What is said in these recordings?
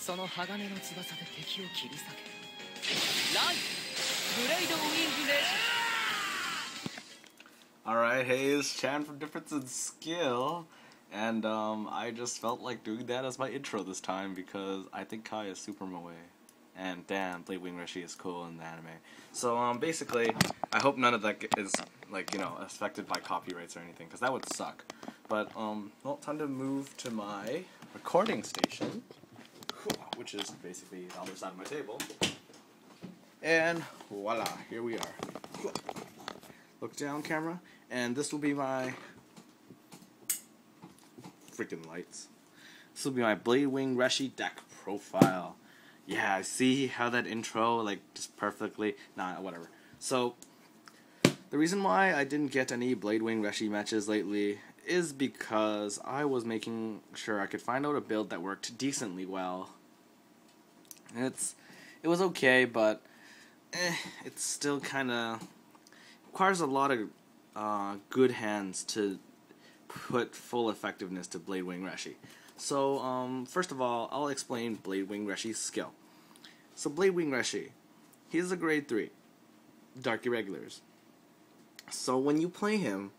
その鋼の翼で敵を切り裂け。ライブレードウィングレジ。 Alright, hey, it's Chan from DifferenceInSkill, and I just felt like doing that as my intro this time because I think Kai is super moe, and damn, Blade Wing Rushy is cool in the anime. So basically, I hope none of that is like, you know, affected by copyrights or anything, because that would suck. But well, time to move to my recording station, which is basically the other side of my table, and voila, here we are. Look down, camera, and this will be my freaking lights. This will be my Blade Wing Rushy deck profile. Yeah, I see how that intro, like, just perfectly, nah, whatever. So, the reason why I didn't get any Blade Wing Rushy matches lately is because I was making sure I could find out a build that worked decently well. It was okay, but it's still kinda requires a lot of good hands to put full effectiveness to Blade Wing Rushy. So, first of all, I'll explain Blade Wing Rushy's skill. So, Blade Wing Rushy, he's a grade 3, Dark Irregulars. So, when you play him,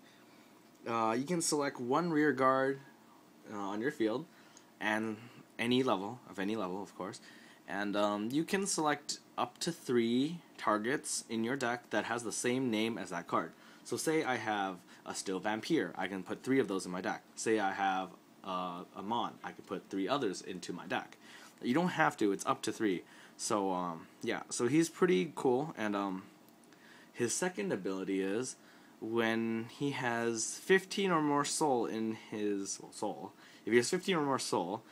you can select one rear guard on your field, and any level, of course, and you can select up to 3 targets in your deck that has the same name as that card. So say I have a Still Vampire, I can put 3 of those in my deck. Say I have Amon, I could put 3 others into my deck. You don't have to, it's up to 3. So yeah, so he's pretty cool, and his second ability is when he has 15 or more soul in his soul. If he has 15 or more soul,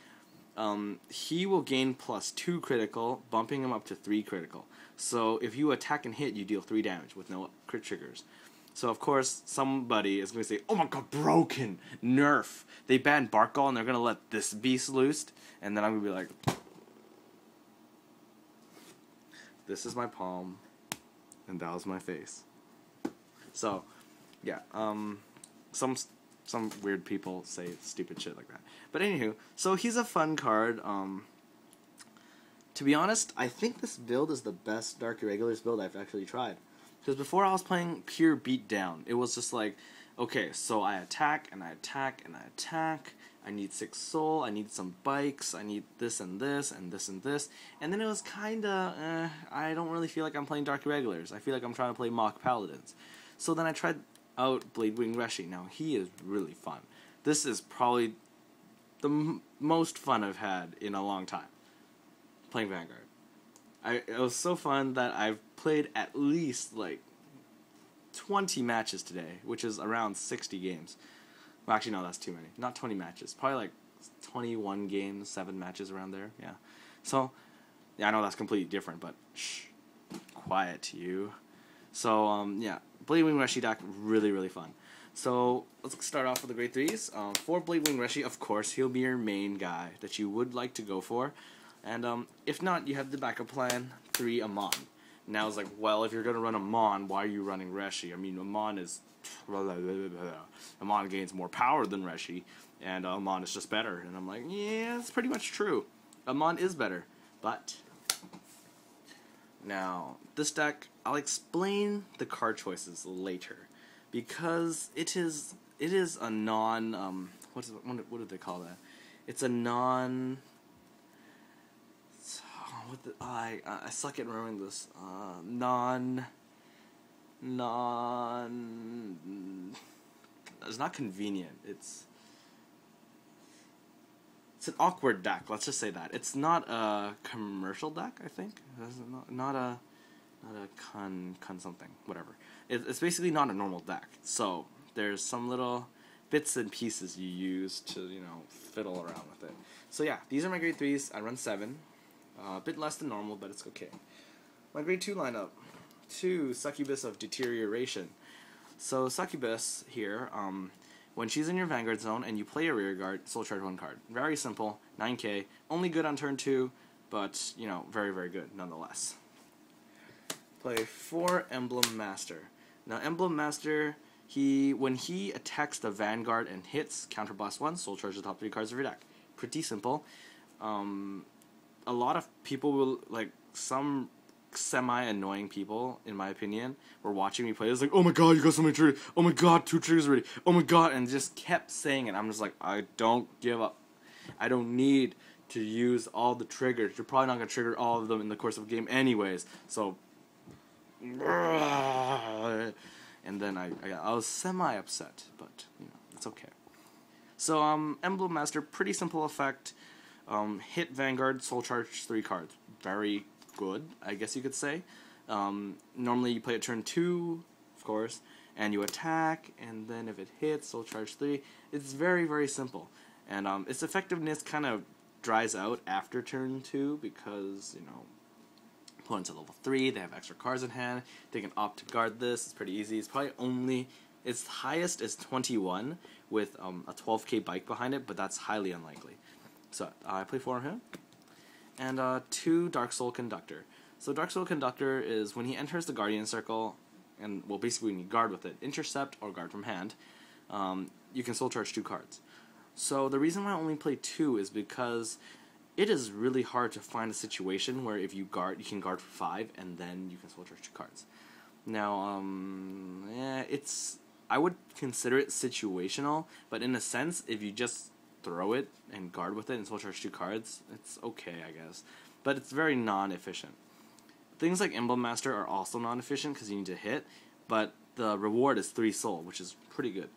he will gain +2 critical, bumping him up to 3 critical. So if you attack and hit, you deal 3 damage with no crit triggers. So of course, somebody is going to say, "Oh my god, broken! Nerf! They banned Barkall and they're going to let this beast loose?" And then I'm going to be like, this is my palm, and that was my face. So, yeah, some weird people say stupid shit like that. But anywho, so he's a fun card. To be honest, I think this build is the best Dark Irregulars build I've actually tried. Because before I was playing pure beatdown. It was just like, okay, so I attack, and I attack, and I attack. I need 6 soul, I need some bikes, I need this and this, and this and this. And then it was kinda, I don't really feel like I'm playing Dark Irregulars. I feel like I'm trying to play Mock Paladins. So then I tried out Blade Wing Rushy. Now, he is really fun. This is probably the most fun I've had in a long time playing Vanguard. It was so fun that I've played at least like 20 matches today, which is around 60 games. Well, actually, no, that's too many. Not 20 matches. Probably like 21 games, 7 matches around there. Yeah. So, yeah, I know that's completely different, but shh, quiet, you. So, yeah, Blade Wing Rushy deck, really, really fun. So, let's start off with the grade 3s. For Blade Wing Rushy, of course, he'll be your main guy that you would like to go for. And if not, you have the backup plan, 3 Amon. Now it's like, well, if you're going to run Amon, why are you running Rushy? I mean, Amon gains more power than Rushy, and Amon is just better. And I'm like, yeah, that's pretty much true. Amon is better, but now, this deck, I'll explain the card choices later, because it is a non, what do they call that? It's a non, I suck at remembering this, it's not convenient, it's an awkward deck, let's just say that. It's not a commercial deck, I think. It's not a something, whatever. It's basically not a normal deck. So, there's some little bits and pieces you use to, you know, fiddle around with it. So yeah, these are my grade 3s. I run 7. A bit less than normal, but it's okay. My grade 2 lineup. 2 Succubus of Deterioration. So Succubus here, when she's in your Vanguard zone and you play a rear guard, soul charge 1 card. Very simple, 9k, only good on turn 2, but, you know, very, very good nonetheless. Play 4 Emblem Master. Now, Emblem Master, when he attacks the Vanguard and hits, counterblast 1, soul charge the top 3 cards of your deck. Pretty simple. a lot of people will, like, some semi-annoying people, in my opinion, were watching me play. It's like, oh my god, you got so many triggers. Oh my god, 2 triggers already. Oh my god, and just kept saying it. I'm just like, I don't give up. I don't need to use all the triggers. You're probably not going to trigger all of them in the course of a game anyways. So, and then I was semi-upset, but, you know, it's okay. So, Emblem Master, pretty simple effect. Hit Vanguard, soul charge 3 cards. Very good, I guess you could say. Normally you play at turn 2, of course, and you attack, and then if it hits, soul charge 3. It's very, very simple. And its effectiveness kind of dries out after turn 2 because, you know, opponents at level 3, they have extra cards in hand, they can opt to guard this. It's pretty easy. It's probably only, its highest is 21 with a 12k bike behind it, but that's highly unlikely. So I play 4 of him, and 2 Dark Soul Conductor. So Dark Soul Conductor is when he enters the Guardian Circle, and, well, basically when you guard with it, intercept or guard from hand, you can soul charge 2 cards. So the reason why I only play 2 is because it is really hard to find a situation where if you guard, you can guard for 5, and then you can soul charge 2 cards. Now, I would consider it situational, but in a sense, if you just throw it and guard with it and soul charge 2 cards, it's okay, I guess. But it's very non-efficient. Things like Emblem Master are also non-efficient because you need to hit, but the reward is 3 soul, which is pretty good.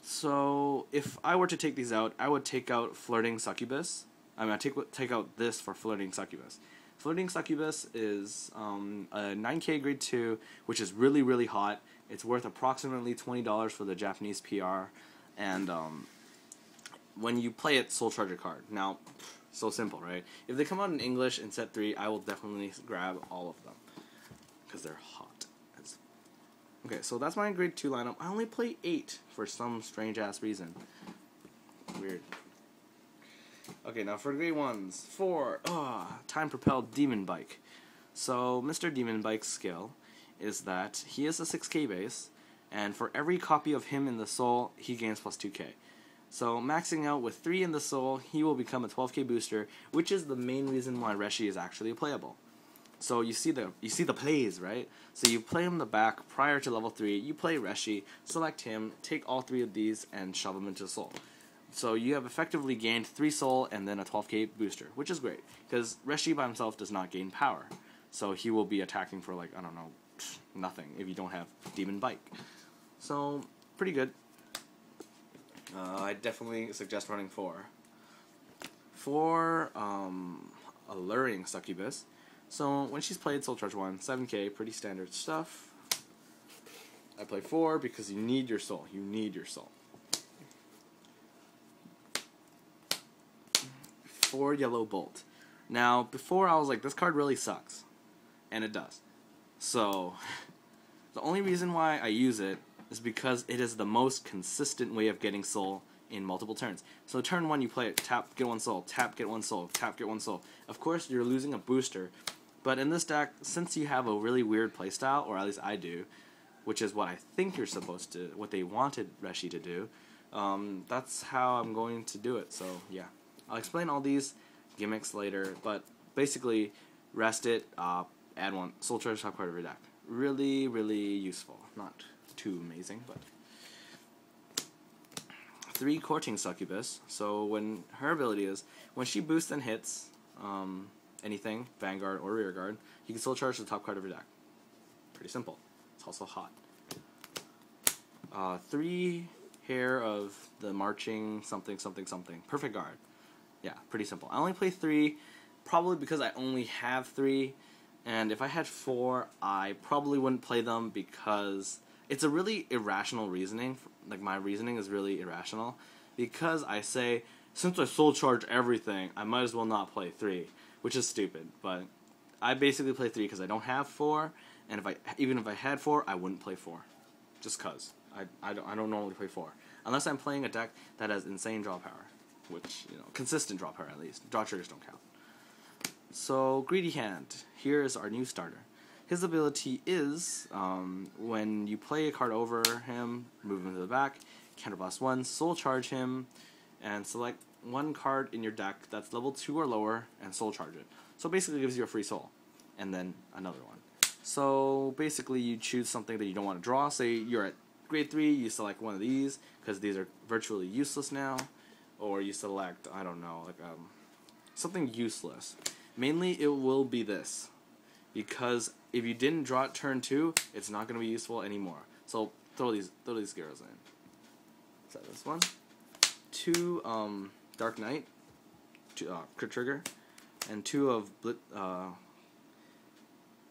So, if I were to take these out, I would take out Flirting Succubus. I mean, I take out this for Flirting Succubus. Flirting Succubus is a 9k grade 2, which is really, really hot. It's worth approximately $20 for the Japanese PR, and when you play it, soul charge a card. Now, so simple, right? If they come out in English in set 3, I will definitely grab all of them, because they're hot. Okay, so that's my grade 2 lineup. I only play 8 for some strange-ass reason. Weird. Okay, now for grade 1s. 4, time-propelled Demon Bike. So, Mr. Demon Bike's skill is that he is a 6k base, and for every copy of him in the soul, he gains plus 2k. So, maxing out with 3 in the soul, he will become a 12k booster, which is the main reason why Reijy is actually playable. So you see the plays, right? So you play him in the back prior to level 3, you play Reijy, select him, take all 3 of these, and shove them into soul. So you have effectively gained 3 soul and then a 12k booster, which is great, because Reijy by himself does not gain power. So he will be attacking for, like, I don't know, nothing if you don't have Demon Bike. So, pretty good. I definitely suggest running 4. 4, Alluring Succubus. So, when she's played, soul charge 1, 7k, pretty standard stuff. I play 4 because you need your soul. You need your soul. 4 Yellow Bolt. Now, before I was like, this card really sucks. And it does. So, the only reason why I use it is because it is the most consistent way of getting soul in multiple turns. So turn 1 you play it, tap, get 1 soul, tap, get 1 soul, tap, get 1 soul. Of course you're losing a booster, but in this deck, since you have a really weird playstyle, or at least I do, which is what I think you're supposed to, what they wanted Reijy to do, that's how I'm going to do it. So yeah, I'll explain all these gimmicks later, but basically rest it, add 1 soul charge top card of your deck. Really, really useful. Not too amazing, but 3 Courting Succubus. So when her ability is, when she boosts and hits anything, Vanguard or Rearguard, you can soul charge the top card of your deck. Pretty simple. It's also hot. 3 Hair of the Marching something something something. Perfect Guard. Yeah, pretty simple. I only play 3, probably because I only have 3, and if I had 4, I probably wouldn't play them because it's a really irrational reasoning. Like, my reasoning is really irrational because I say, since I soul charge everything, I might as well not play 3, which is stupid. But I basically play 3 because I don't have 4, and even if I had 4, I wouldn't play 4, just cause I don't normally play 4 unless I'm playing a deck that has insane draw power, which, you know, consistent draw power at least. Draw triggers don't count. So Greedy Hand. Here is our new starter. His ability is, when you play a card over him, move him to the back, counterblast 1, soul charge him, and select one card in your deck that's level 2 or lower and soul charge it. So basically it gives you a free soul. And then another one. So basically you choose something that you don't want to draw. Say you're at grade 3, you select one of these, because these are virtually useless now. Or you select, I don't know, like something useless. Mainly it will be this. Because if you didn't draw it turn 2, it's not going to be useful anymore. So throw these girls in. So this one. 2 Dark Knight, crit trigger, and 2 of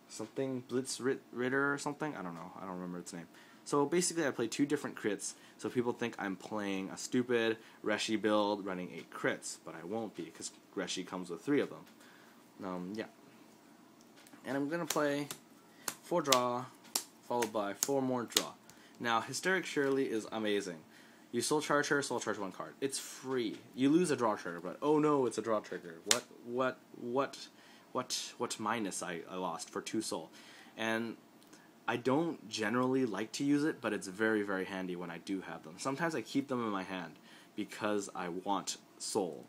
something Blitz Ritter or something. I don't know. I don't remember its name. So basically, I play 2 different crits, so people think I'm playing a stupid Reijy build running 8 crits, but I won't be because Reijy comes with 3 of them. Yeah. And I'm gonna play 4 draw, followed by 4 more draw. Now, Hysteric Shirley is amazing. You soul charge her, soul charge 1 card. It's free. You lose a draw trigger, but oh no, it's a draw trigger. What minus I lost for 2 soul. And I don't generally like to use it, but it's very, very handy when I do have them. Sometimes I keep them in my hand because I want soul,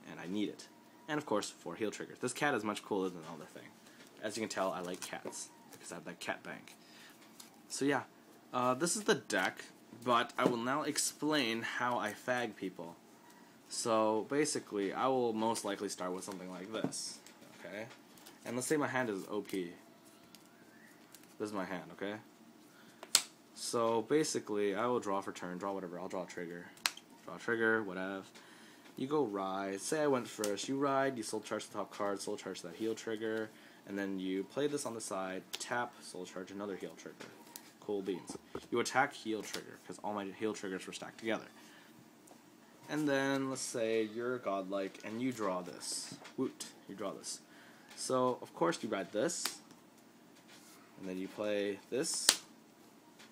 and I need it. And of course, 4 heal triggers. This cat is much cooler than the other thing. As you can tell, I like cats because I have that cat bank. So yeah, this is the deck. But I will now explain how I fag people. So basically, I will most likely start with something like this. Okay? And let's say my hand is OP. This is my hand, okay? So basically, I will draw for turn, draw whatever. I'll draw a trigger. Draw a trigger, whatever. You go ride. Say I went first. You ride, you soul charge the top card, soul charge that heal trigger. And then you play this on the side, tap, soul charge another heal trigger. Cool beans. You attack heal trigger, because all my heal triggers were stacked together. And then, let's say you're godlike, and you draw this. Woot. You draw this. So, of course, you ride this. And then you play this.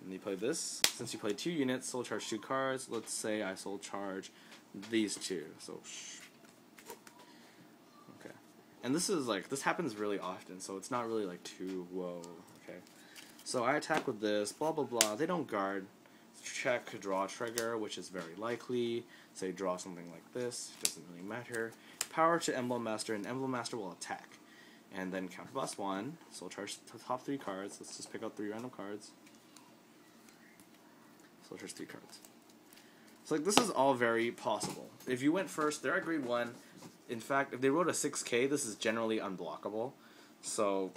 And you play this. Since you play 2 units, soul charge 2 cards. Let's say I soul charge these 2. So, okay. And this is like, this happens really often, so it's not really like too, whoa, okay. So I attack with this, blah blah blah, they don't guard, check, draw trigger, which is very likely, say draw something like this, doesn't really matter, power to Emblem Master, and Emblem Master will attack, and then counterblast 1, soul charge the top 3 cards, let's just pick out 3 random cards, soul charge 3 cards. So like, this is all very possible. If you went first, they're at grade 1, in fact, if they wrote a 6k, this is generally unblockable, so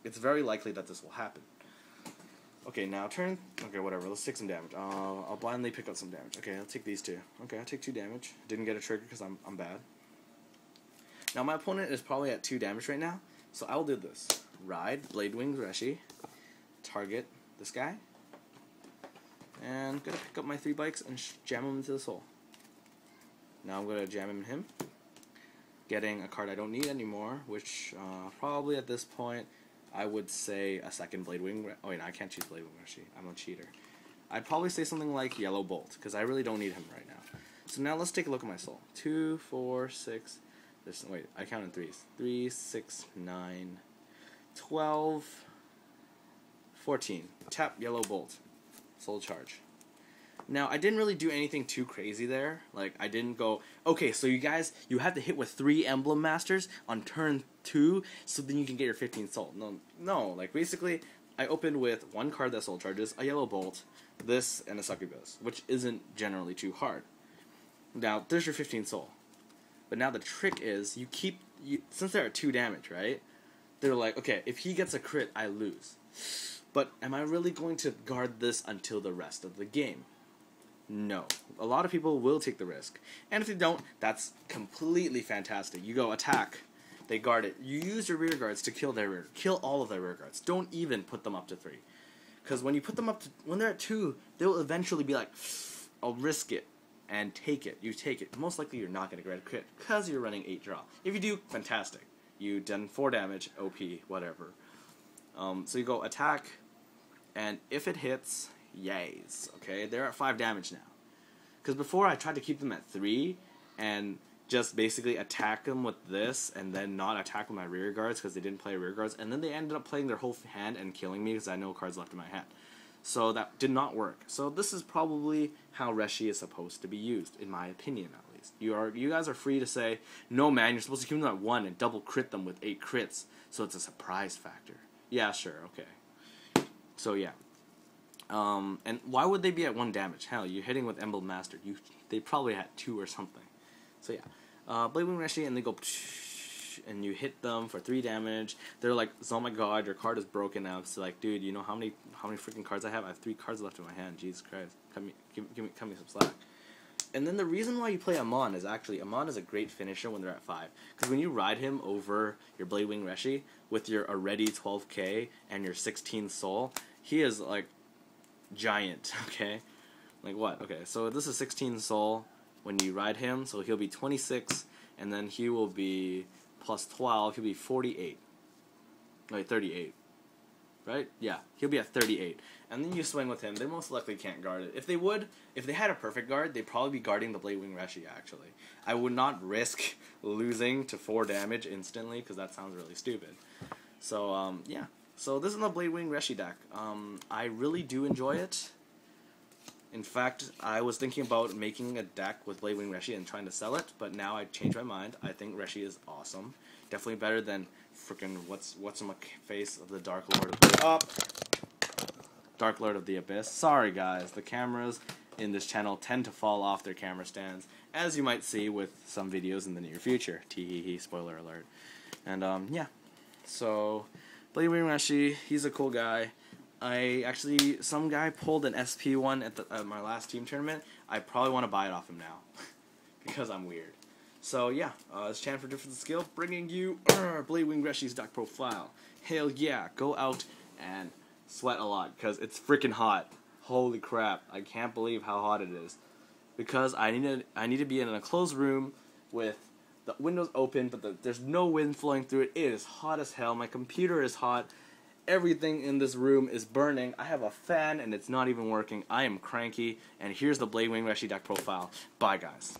it's very likely that this will happen. Okay, now turn. Okay, whatever. Let's take some damage. I'll blindly pick up some damage. Okay, I'll take these 2. Okay, I'll take 2 damage. Didn't get a trigger because I'm bad. Now my opponent is probably at 2 damage right now, so I will do this. Ride, Blade Wing Rushy, target this guy, and gonna pick up my 3 bikes and jam him into the soul. Now I'm gonna jam him, getting a card I don't need anymore, which probably at this point. I would say a second Blade Wing. Oh wait, no, I can't choose Blade Wing Rushy. I'm a cheater. I'd probably say something like Yellow Bolt, because I really don't need him right now. So now let's take a look at my soul. 2, 4, 6. Wait, I count in 3s. 3, 6, 9, 12, 14. Tap Yellow Bolt. Soul charge. Now, I didn't really do anything too crazy there. Like, I didn't go, okay, so you guys, you have to hit with 3 Emblem Masters on turn 2, so then you can get your 15 soul. No, like, basically, I opened with 1 card that soul charges, a Yellow Bolt, this, and a Succubus, which isn't generally too hard. Now, there's your 15 soul. But now the trick is, since they're at 2 damage, right? They're like, okay, if he gets a crit, I lose. But am I really going to guard this until the rest of the game? No. A lot of people will take the risk. And if they don't, that's completely fantastic. You go attack, they guard it. You use your rear guards to kill all of their rear guards. Don't even put them up to 3. Because when you put them up to, when they're at 2, they'll eventually be like, I'll risk it and take it. You take it. Most likely you're not going to get a crit because you're running 8 draw. If you do, fantastic. You done 4 damage, OP, whatever. So you go attack, and if it hits, yays, okay? They're at 5 damage now. Because before I tried to keep them at 3, and just basically attack them with this, and then not attack with my rear guards, because they didn't play rear guards, and then they ended up playing their whole hand and killing me, because I had no cards left in my hand. So that did not work. So this is probably how Reijy is supposed to be used, in my opinion at least. enemies. You guys are free to say, no man, you're supposed to keep them at 1 and double crit them with 8 crits, so it's a surprise factor. Yeah, sure, okay. So yeah. And why would they be at 1 damage? Hell, you're hitting with Emblem Master. They probably had 2 or something. So yeah. Blade Wing Reshi, and they go, and you hit them for 3 damage. They're like, oh my god, your card is broken now. So like, dude, you know how many freaking cards I have? I have 3 cards left in my hand. Jesus Christ, cut me some slack. And then the reason why you play Amon is actually, Amon is a great finisher when they're at 5. Because when you ride him over your Blade Wing Reshi with your already 12k and your 16 soul, he is like giant, okay? Like what? Okay, so this is 16 soul when you ride him, so he'll be 26, and then he will be plus 12, he'll be 48. Wait, 38. Right? Yeah, he'll be at 38. And then you swing with him. They most likely can't guard it. If they had a perfect guard, they'd probably be guarding the Blade Wing Reshi, actually. I would not risk losing to 4 damage instantly, because that sounds really stupid. So, yeah. So this is the Blade Wing Reshi deck. I really do enjoy it. In fact, I was thinking about making a deck with Blade Wing Reshi and trying to sell it, but now I changed my mind. I think Reshi is awesome. Definitely better than frickin' what's in my face of the Dark Lord of the Dark Lord of the Abyss. Sorry guys, the cameras in this channel tend to fall off their camera stands, as you might see with some videos in the near future. Tee-hee-hee, spoiler alert. And yeah, so Blade Wing Reshi, he's a cool guy. Some guy pulled an SP1 at my last team tournament. I probably want to buy it off him now, because I'm weird. So yeah, it's Chan for DifferenceInSkill, bringing you Blade Wing Reshi's deck profile. Hell yeah, go out and sweat a lot, because it's freaking hot. Holy crap, I can't believe how hot it is. Because I need to be in a closed room with the windows open, but there's no wind flowing through it. It is hot as hell. My computer is hot. Everything in this room is burning. I have a fan and it's not even working. I am cranky, and here's the Blade Wing Reshi deck profile. Bye guys.